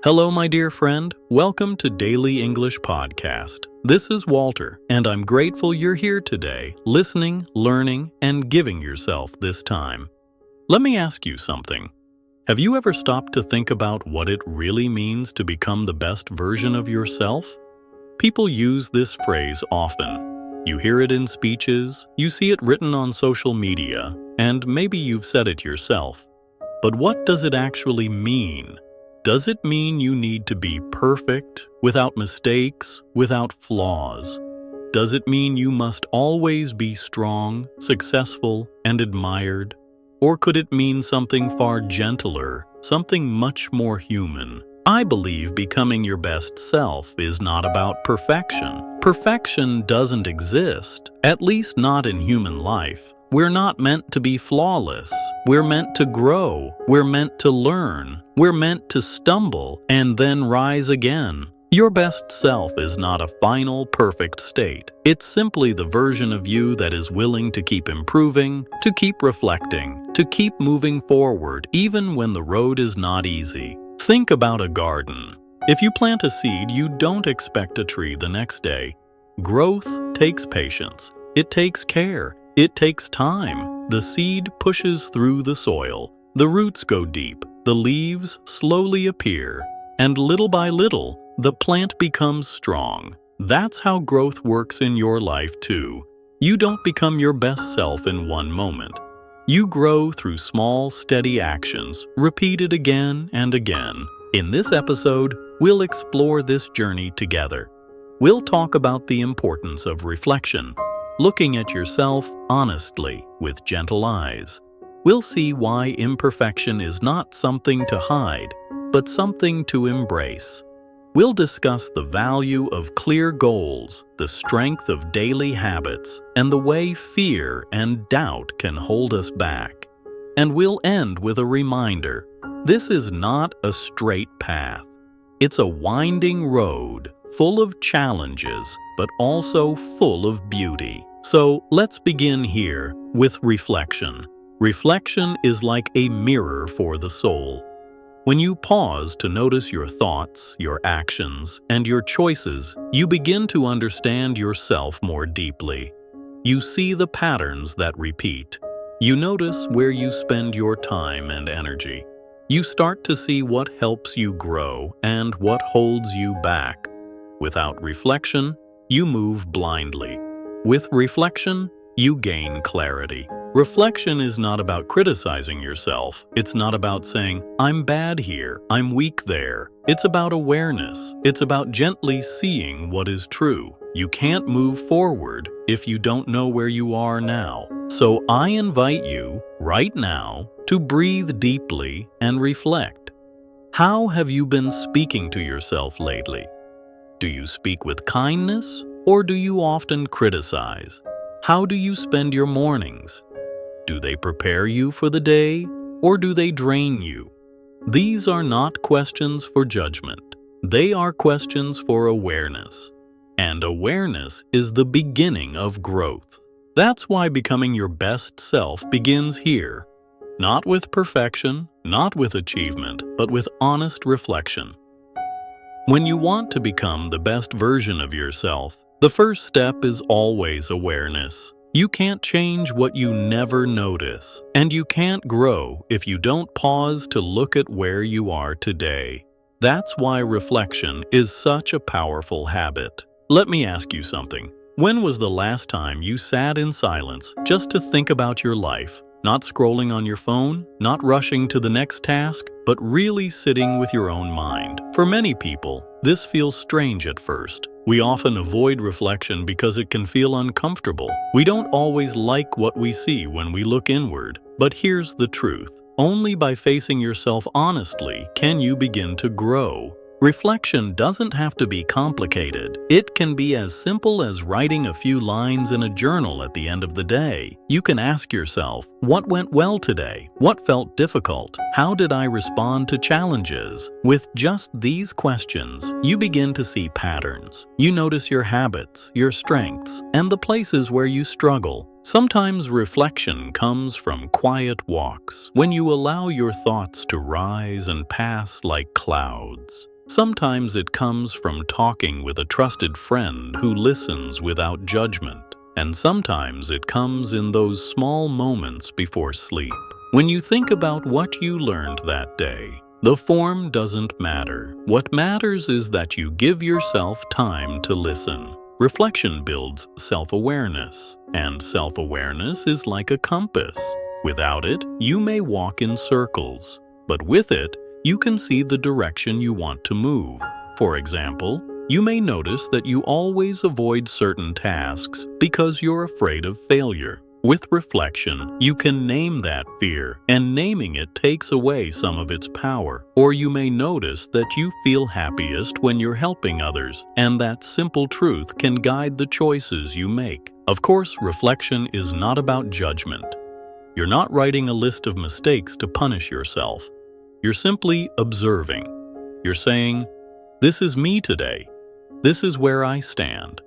Hello, my dear friend. Welcome to Daily English Podcast. This is Walter, and I'm grateful you're here today, listening, learning, and giving yourself this time. Let me ask you something. Have you ever stopped to think about what it really means to become the best version of yourself? People use this phrase often. You hear it in speeches, you see it written on social media, and maybe you've said it yourself. But what does it actually mean? Does it mean you need to be perfect, without mistakes, without flaws? Does it mean you must always be strong, successful, and admired? Or could it mean something far gentler, something much more human? I believe becoming your best self is not about perfection. Perfection doesn't exist, at least not in human life. We're not meant to be flawless. We're meant to grow. We're meant to learn. We're meant to stumble and then rise again. Your best self is not a final, perfect state. It's simply the version of you that is willing to keep improving, to keep reflecting, to keep moving forward, even when the road is not easy. Think about a garden. If you plant a seed, you don't expect a tree the next day. Growth takes patience. It takes care. It takes time. The seed pushes through the soil. The roots go deep. The leaves slowly appear. And little by little, the plant becomes strong. That's how growth works in your life too. You don't become your best self in one moment. You grow through small, steady actions, repeated again and again. In this episode, we'll explore this journey together. We'll talk about the importance of reflection, looking at yourself honestly with gentle eyes. We'll see why imperfection is not something to hide, but something to embrace. We'll discuss the value of clear goals, the strength of daily habits, and the way fear and doubt can hold us back. And we'll end with a reminder. This is not a straight path. It's a winding road, full of challenges, but also full of beauty. So let's begin here with reflection. Reflection is like a mirror for the soul. When you pause to notice your thoughts, your actions, and your choices, you begin to understand yourself more deeply. You see the patterns that repeat. You notice where you spend your time and energy. You start to see what helps you grow and what holds you back. Without reflection, you move blindly. With reflection, you gain clarity. Reflection is not about criticizing yourself. It's not about saying, I'm bad here, I'm weak there. It's about awareness. It's about gently seeing what is true. You can't move forward if you don't know where you are now. So I invite you, right now, to breathe deeply and reflect. How have you been speaking to yourself lately? Do you speak with kindness? Or do you often criticize? How do you spend your mornings? Do they prepare you for the day, or do they drain you? These are not questions for judgment. They are questions for awareness. And awareness is the beginning of growth. That's why becoming your best self begins here. Not with perfection, not with achievement, but with honest reflection. When you want to become the best version of yourself, the first step is always awareness. You can't change what you never notice, and you can't grow if you don't pause to look at where you are today. That's why reflection is such a powerful habit. Let me ask you something. When was the last time you sat in silence just to think about your life? Not scrolling on your phone, not rushing to the next task, but really sitting with your own mind. For many people, this feels strange at first. We often avoid reflection because it can feel uncomfortable. We don't always like what we see when we look inward. But here's the truth. Only by facing yourself honestly can you begin to grow. Reflection doesn't have to be complicated. It can be as simple as writing a few lines in a journal at the end of the day. You can ask yourself, what went well today? What felt difficult? How did I respond to challenges? With just these questions, you begin to see patterns. You notice your habits, your strengths, and the places where you struggle. Sometimes reflection comes from quiet walks, when you allow your thoughts to rise and pass like clouds. Sometimes it comes from talking with a trusted friend who listens without judgment. And sometimes it comes in those small moments before sleep. When you think about what you learned that day, the form doesn't matter. What matters is that you give yourself time to listen. Reflection builds self-awareness, and self-awareness is like a compass. Without it, you may walk in circles, but with it, you can see the direction you want to move. For example, you may notice that you always avoid certain tasks because you're afraid of failure. With reflection, you can name that fear, and naming it takes away some of its power. Or you may notice that you feel happiest when you're helping others, and that simple truth can guide the choices you make. Of course, reflection is not about judgment. You're not writing a list of mistakes to punish yourself. You're simply observing. You're saying, "This is me today. This is where I stand.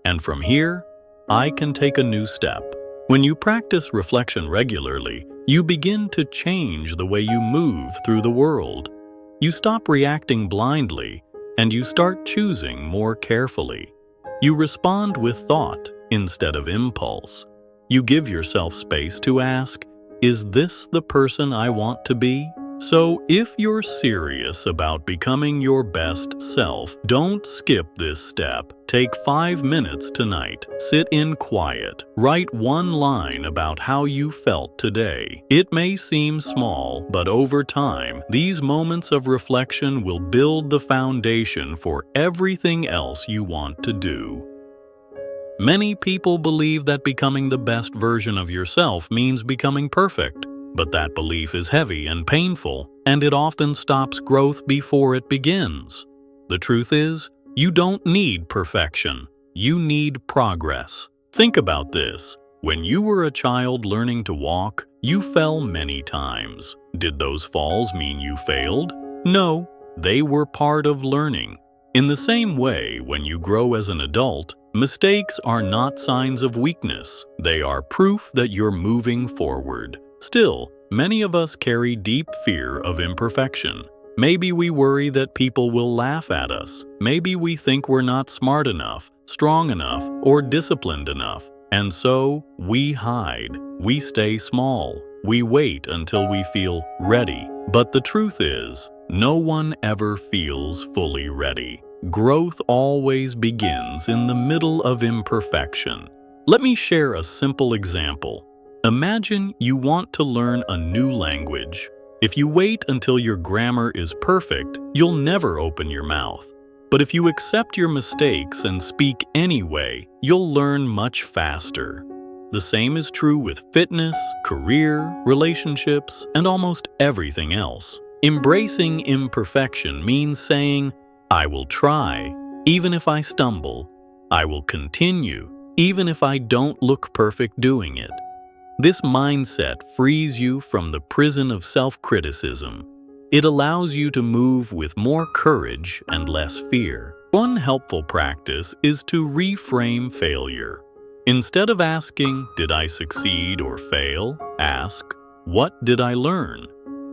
And from here, I can take a new step." When you practice reflection regularly, you begin to change the way you move through the world. You stop reacting blindly, and you start choosing more carefully. You respond with thought instead of impulse. You give yourself space to ask, "Is this the person I want to be?" So, if you're serious about becoming your best self, don't skip this step. Take 5 minutes tonight. Sit in quiet. Write one line about how you felt today. It may seem small, but over time, these moments of reflection will build the foundation for everything else you want to do. Many people believe that becoming the best version of yourself means becoming perfect. But that belief is heavy and painful, and it often stops growth before it begins. The truth is, you don't need perfection. You need progress. Think about this. When you were a child learning to walk, you fell many times. Did those falls mean you failed? No, they were part of learning. In the same way, when you grow as an adult, mistakes are not signs of weakness. They are proof that you're moving forward. Still, many of us carry deep fear of imperfection. Maybe we worry that people will laugh at us. Maybe we think we're not smart enough, strong enough, or disciplined enough. And so, we hide. We stay small. We wait until we feel ready. But the truth is, no one ever feels fully ready. Growth always begins in the middle of imperfection. Let me share a simple example. Imagine you want to learn a new language. If you wait until your grammar is perfect, you'll never open your mouth. But if you accept your mistakes and speak anyway, you'll learn much faster. The same is true with fitness, career, relationships, and almost everything else. Embracing imperfection means saying, "I will try, even if I stumble. I will continue, even if I don't look perfect doing it." This mindset frees you from the prison of self-criticism. It allows you to move with more courage and less fear. One helpful practice is to reframe failure. Instead of asking, "Did I succeed or fail?" ask, "What did I learn?"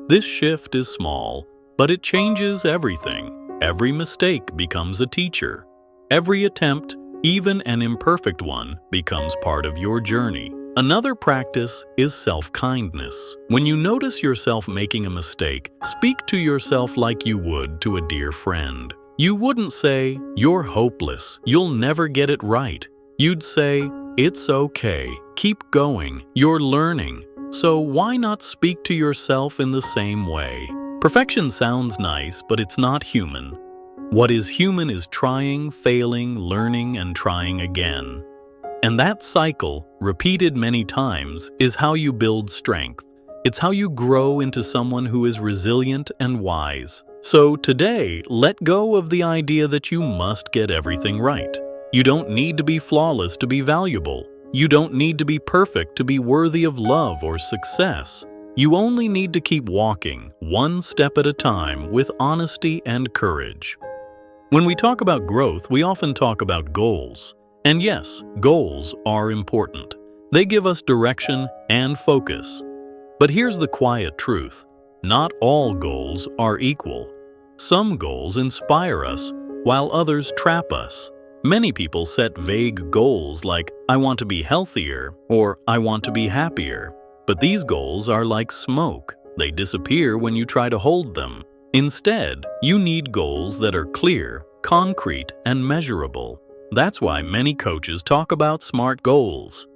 This shift is small, but it changes everything. Every mistake becomes a teacher. Every attempt, even an imperfect one, becomes part of your journey. Another practice is self-kindness. When you notice yourself making a mistake, speak to yourself like you would to a dear friend. You wouldn't say, "You're hopeless, you'll never get it right." You'd say, "It's okay, keep going, you're learning." So why not speak to yourself in the same way? Perfection sounds nice, but it's not human. What is human is trying, failing, learning, and trying again. And that cycle, repeated many times, is how you build strength. It's how you grow into someone who is resilient and wise. So today, let go of the idea that you must get everything right. You don't need to be flawless to be valuable. You don't need to be perfect to be worthy of love or success. You only need to keep walking, one step at a time, with honesty and courage. When we talk about growth, we often talk about goals. And yes, goals are important. They give us direction and focus. But here's the quiet truth. Not all goals are equal. Some goals inspire us, while others trap us. Many people set vague goals like, I want to be healthier, or I want to be happier. But these goals are like smoke. They disappear when you try to hold them. Instead, you need goals that are clear, concrete, and measurable. That's why many coaches talk about SMART goals.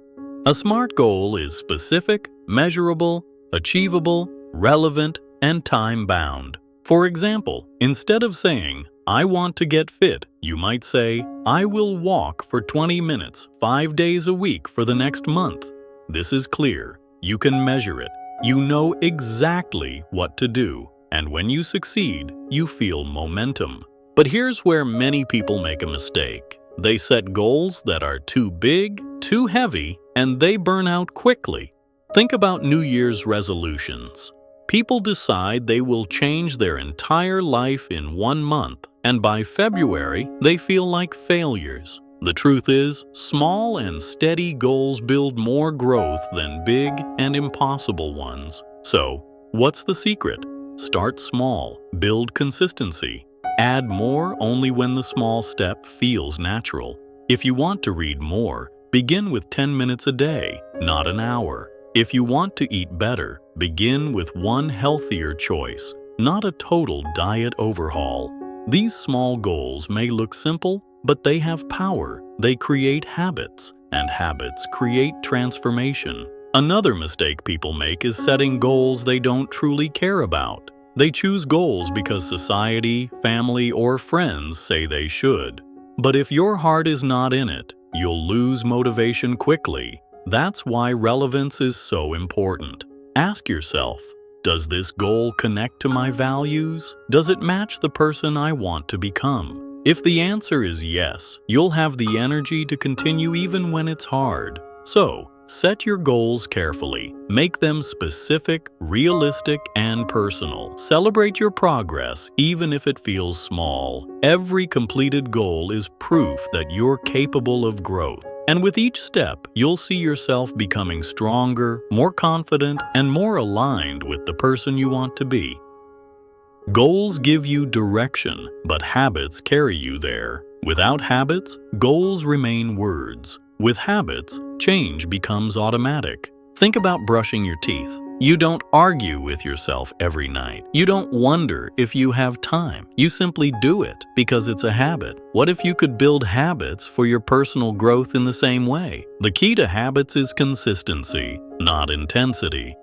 A SMART goal is specific, measurable, achievable, relevant, and time-bound. For example, instead of saying, I want to get fit, you might say, I will walk for 20 minutes, 5 days a week for the next month. This is clear. You can measure it. You know exactly what to do. And when you succeed, you feel momentum. But here's where many people make a mistake. They set goals that are too big, too heavy, and they burn out quickly. Think about New Year's resolutions. People decide they will change their entire life in 1 month, and by February, they feel like failures. The truth is, small and steady goals build more growth than big and impossible ones. So, what's the secret? Start small, build consistency. Add more only when the small step feels natural. If you want to read more, begin with 10 minutes a day, not an hour. If you want to eat better, begin with one healthier choice, not a total diet overhaul. These small goals may look simple, but they have power. They create habits, and habits create transformation. Another mistake people make is setting goals they don't truly care about. They choose goals because society, family, or friends say they should. But if your heart is not in it, you'll lose motivation quickly. That's why relevance is so important. Ask yourself, does this goal connect to my values? Does it match the person I want to become? If the answer is yes, you'll have the energy to continue even when it's hard. So, set your goals carefully. Make them specific, realistic, and personal. Celebrate your progress, even if it feels small. Every completed goal is proof that you're capable of growth. And with each step, you'll see yourself becoming stronger, more confident, and more aligned with the person you want to be. Goals give you direction, but habits carry you there. Without habits, goals remain words. With habits, change becomes automatic. Think about brushing your teeth. You don't argue with yourself every night. You don't wonder if you have time. You simply do it because it's a habit. What if you could build habits for your personal growth in the same way? The key to habits is consistency, not intensity.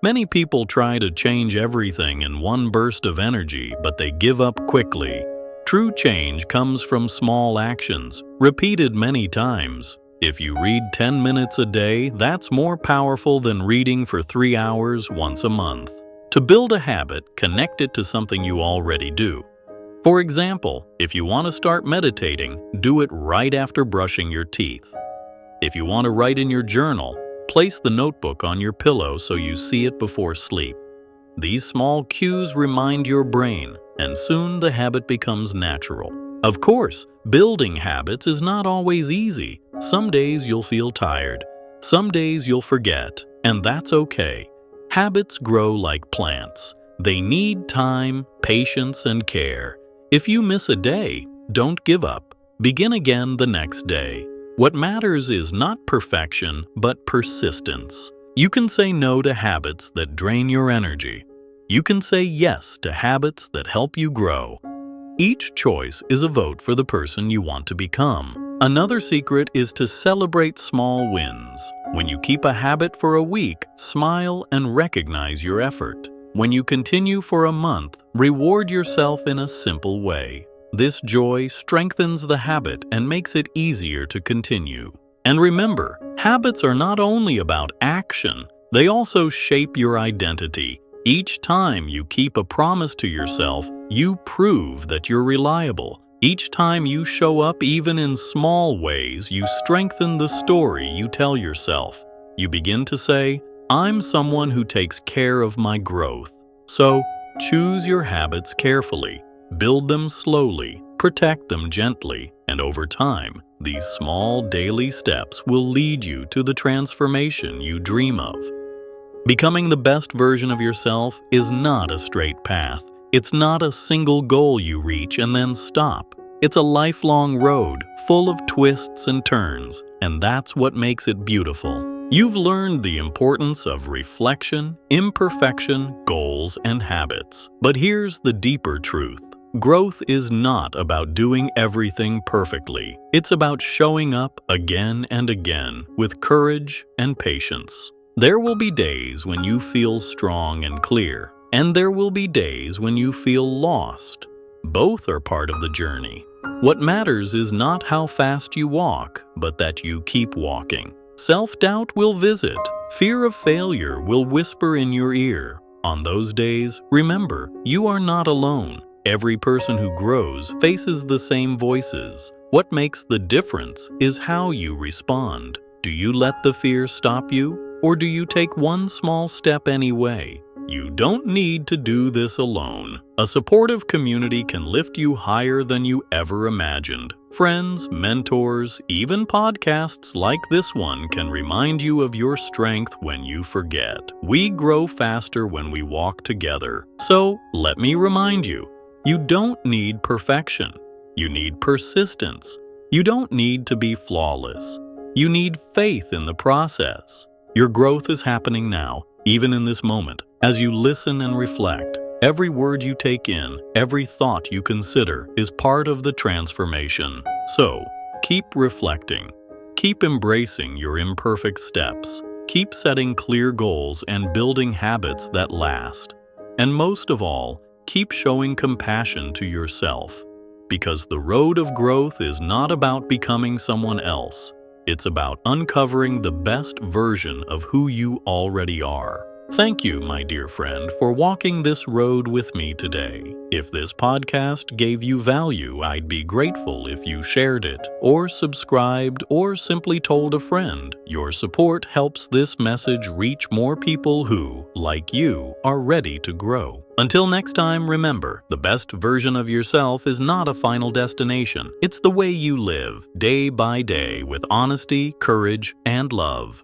Many people try to change everything in one burst of energy, but they give up quickly. True change comes from small actions, repeated many times. If you read 10 minutes a day, that's more powerful than reading for 3 hours once a month. To build a habit, connect it to something you already do. For example, if you want to start meditating, do it right after brushing your teeth. If you want to write in your journal, place the notebook on your pillow so you see it before sleep. These small cues remind your brain, and soon the habit becomes natural. Of course, building habits is not always easy. Some days you'll feel tired. Some days you'll forget, and that's okay. Habits grow like plants. They need time, patience, and care. If you miss a day, don't give up. Begin again the next day. What matters is not perfection, but persistence. You can say no to habits that drain your energy. You can say yes to habits that help you grow. Each choice is a vote for the person you want to become. Another secret is to celebrate small wins. When you keep a habit for a week, smile and recognize your effort. When you continue for a month, reward yourself in a simple way. This joy strengthens the habit and makes it easier to continue. And remember, habits are not only about action, they also shape your identity. Each time you keep a promise to yourself, you prove that you're reliable. Each time you show up, even in small ways, you strengthen the story you tell yourself. You begin to say, I'm someone who takes care of my growth. So, choose your habits carefully. Build them slowly, protect them gently, and over time, These small daily steps will lead you to the transformation you dream of. Becoming the best version of yourself is not a straight path. It's not a single goal you reach and then stop. It's a lifelong road full of twists and turns, and that's what makes it beautiful. You've learned the importance of reflection, imperfection, goals, and habits. But here's the deeper truth. Growth is not about doing everything perfectly. It's about showing up again and again with courage and patience. There will be days when you feel strong and clear, and there will be days when you feel lost. Both are part of the journey. What matters is not how fast you walk, but that you keep walking. Self-doubt will visit. Fear of failure will whisper in your ear. On those days, remember, you are not alone. Every person who grows faces the same voices. What makes the difference is how you respond. Do you let the fear stop you, or do you take one small step anyway? You don't need to do this alone. A supportive community can lift you higher than you ever imagined. Friends, mentors, even podcasts like this one can remind you of your strength when you forget. We grow faster when we walk together. So, let me remind you, you don't need perfection. You need persistence. You don't need to be flawless. You need faith in the process. Your growth is happening now, even in this moment. As you listen and reflect, every word you take in, every thought you consider is part of the transformation. So, keep reflecting. Keep embracing your imperfect steps. Keep setting clear goals and building habits that last. And most of all, keep showing compassion to yourself. Because the road of growth is not about becoming someone else. It's about uncovering the best version of who you already are. Thank you, my dear friend, for walking this road with me today. If this podcast gave you value, I'd be grateful if you shared it, or subscribed, or simply told a friend. Your support helps this message reach more people who, like you, are ready to grow. Until next time, remember, the best version of yourself is not a final destination. It's the way you live, day by day, with honesty, courage, and love.